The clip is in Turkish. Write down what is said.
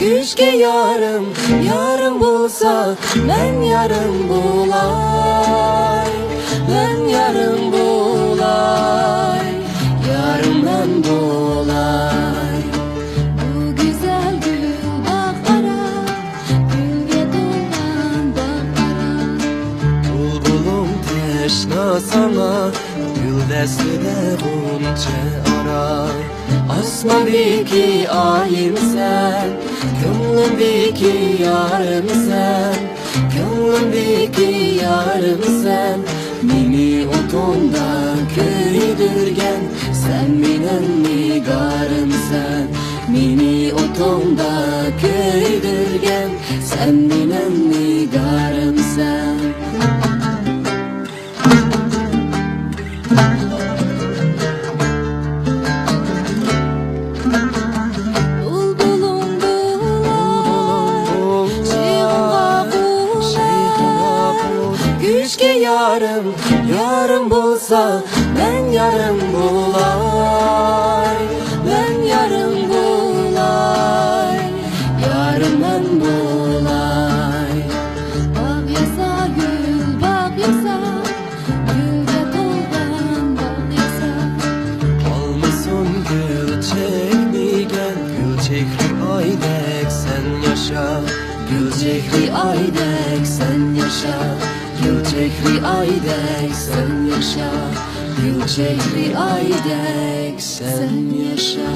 Güçke yarım, yarım bulsa ben yarım bulay, ben yarım bulay, yarımdan bulay. Bu güzel gül bakara, gülge dolgan bakara. Bulbulum teşna sana, gül destine bunca ara. Asma biki ayım sen, gönlüm biki yarım sen, gönlüm biki yarım sen. Meni otonda köydürgen, sen menen nigarım sen. Meni otonda köydürgen, sen menen nigarım sen. Güçke yarım, yarım bulsa ben yarım bulay, ben yarım bulay, yarımdan bulay. Bak yasa gül, bak yasa, gülge dolgan bak yasa. Almasın gül çekmigen, gül çekri aydek sen yaşa. Gül çekri aydek sen yaşa. Gül çekri aydek sen yaşa. Gül çekri aydek sen yaşa.